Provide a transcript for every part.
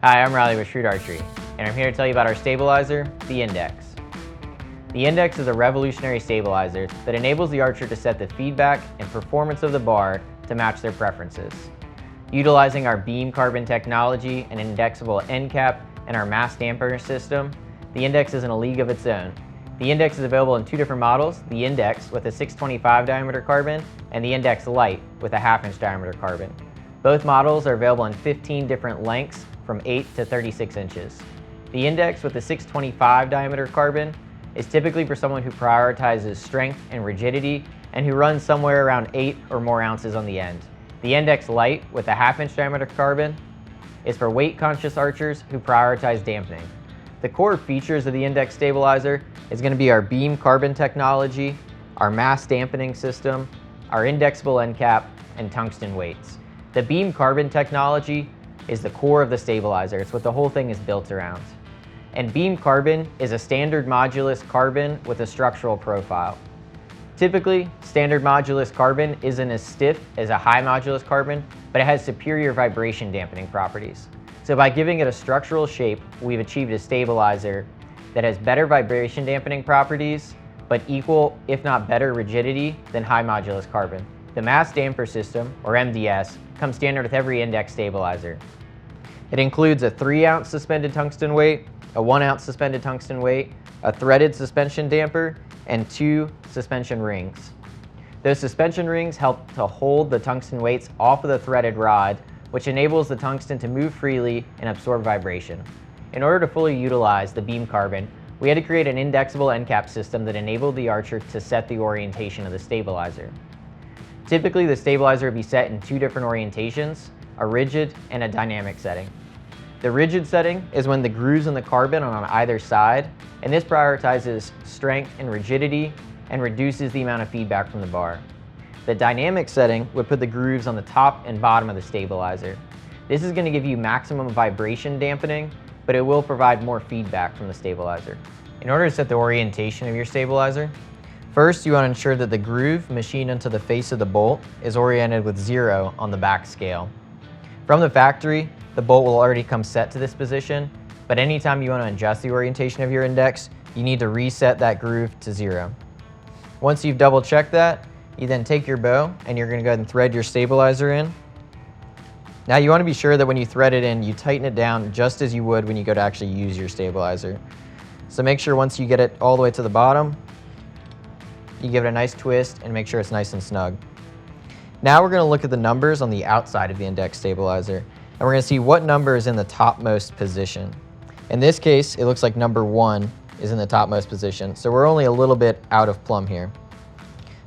Hi, I'm Riley with Shrewd Archery, and I'm here to tell you about our stabilizer, the Index. The Index is a revolutionary stabilizer that enables the archer to set the feedback and performance of the bar to match their preferences. Utilizing our beam carbon technology, an indexable end cap, and our Mass Dampening System, the Index is in a league of its own. The Index is available in two different models, the Index with a 625 diameter carbon and the Index Lite with a 1/2 inch diameter carbon. Both models are available in 15 different lengths from 8 to 36 inches. The Index with the 625 diameter carbon is typically for someone who prioritizes strength and rigidity and who runs somewhere around 8 or more ounces on the end. The Index Lite with a 1/2 inch diameter carbon is for weight-conscious archers who prioritize dampening. The core features of the Index stabilizer is going to be our beam carbon technology, our Mass Dampening System, our indexable end cap, and tungsten weights. The beam carbon technology is the core of the stabilizer. It's what the whole thing is built around. And beam carbon is a standard modulus carbon with a structural profile. Typically, standard modulus carbon isn't as stiff as a high modulus carbon, but it has superior vibration dampening properties. So by giving it a structural shape, we've achieved a stabilizer that has better vibration dampening properties, but equal, if not better, rigidity than high modulus carbon. The Mass Damper System, or MDS, comes standard with every Index stabilizer. It includes a 3-ounce suspended tungsten weight, a 1-ounce suspended tungsten weight, a threaded suspension damper, and 2 suspension rings. Those suspension rings help to hold the tungsten weights off of the threaded rod, which enables the tungsten to move freely and absorb vibration. In order to fully utilize the beam carbon, we had to create an indexable end cap system that enabled the archer to set the orientation of the stabilizer. Typically, the stabilizer would be set in 2 different orientations, a rigid and a dynamic setting. The rigid setting is when the grooves in the carbon are on either side, and this prioritizes strength and rigidity and reduces the amount of feedback from the bar. The dynamic setting would put the grooves on the top and bottom of the stabilizer. This is going to give you maximum vibration dampening, but it will provide more feedback from the stabilizer. In order to set the orientation of your stabilizer, first you want to ensure that the groove machined into the face of the bolt is oriented with 0 on the back scale. From the factory, the bolt will already come set to this position, but anytime you want to adjust the orientation of your Index, you need to reset that groove to 0. Once you've double checked that, you then take your bow and you're going to go ahead and thread your stabilizer in. Now you want to be sure that when you thread it in, you tighten it down just as you would when you go to actually use your stabilizer. So make sure once you get it all the way to the bottom, you give it a nice twist and make sure it's nice and snug. Now we're going to look at the numbers on the outside of the Index stabilizer, and we're going to see what number is in the topmost position. In this case, it looks like number 1 is in the topmost position, so we're only a little bit out of plumb here.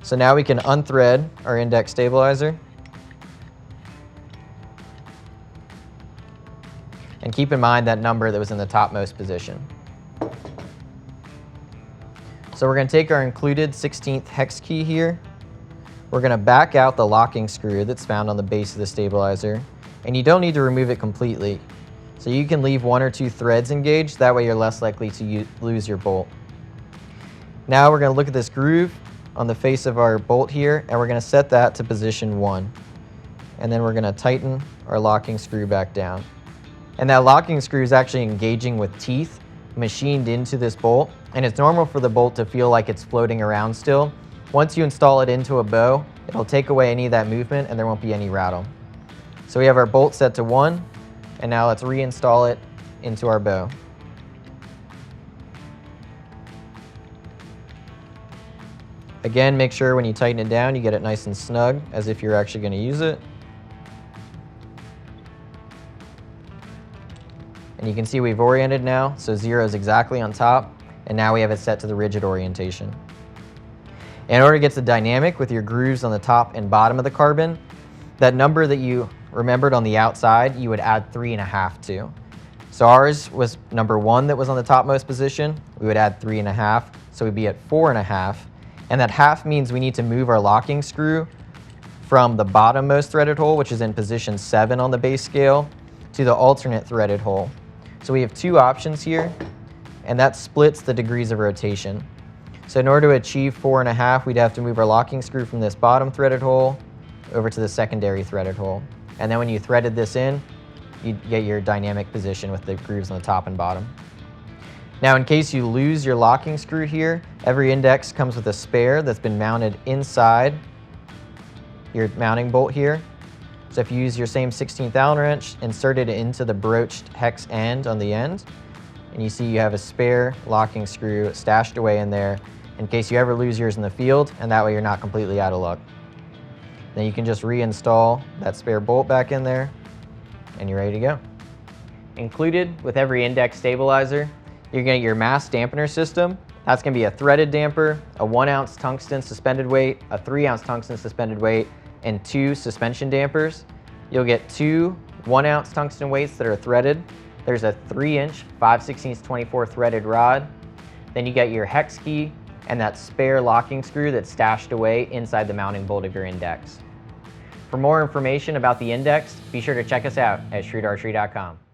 So now we can unthread our Index stabilizer. And keep in mind that number that was in the topmost position. So we're going to take our included 16th hex key here. We're going to back out the locking screw that's found on the base of the stabilizer. And you don't need to remove it completely. So you can leave 1 or 2 threads engaged, that way you're less likely to lose your bolt. Now we're going to look at this groove on the face of our bolt here, and we're going to set that to position 1. And then we're going to tighten our locking screw back down. And that locking screw is actually engaging with teeth machined into this bolt, and it's normal for the bolt to feel like it's floating around still. Once you install it into a bow, it'll take away any of that movement and there won't be any rattle. So we have our bolt set to 1, and now let's reinstall it into our bow. Again, make sure when you tighten it down, you get it nice and snug, as if you're actually going to use it. And you can see we've oriented now, so 0 is exactly on top, and now we have it set to the rigid orientation. In order to get to dynamic with your grooves on the top and bottom of the carbon, that number that you remembered on the outside, you would add 3.5 to. So ours was number 1 that was on the topmost position. We would add 3.5, so we'd be at 4.5. And that half means we need to move our locking screw from the bottommost threaded hole, which is in position 7 on the base scale, to the alternate threaded hole. So we have 2 options here, and that splits the degrees of rotation. So in order to achieve 4.5, we'd have to move our locking screw from this bottom threaded hole over to the secondary threaded hole. And then when you threaded this in, you get your dynamic position with the grooves on the top and bottom. Now, in case you lose your locking screw here, every index comes with a spare that's been mounted inside your mounting bolt here. So if you use your same 16th Allen wrench, insert it into the broached hex end on the end, and you see you have a spare locking screw stashed away in there in case you ever lose yours in the field, and that way you're not completely out of luck. Then you can just reinstall that spare bolt back in there, and you're ready to go. Included with every index stabilizer, you're going to get your Mass Dampener System. That's going to be a threaded damper, a 1 ounce tungsten suspended weight, a 3 ounce tungsten suspended weight, and 2 suspension dampers. You'll get 2 1 ounce tungsten weights that are threaded. There's a 3-inch 5/16 24 threaded rod. Then you get your hex key and that spare locking screw that's stashed away inside the mounting bolt of your index. For more information about the index, be sure to check us out at ShrewdArchery.com.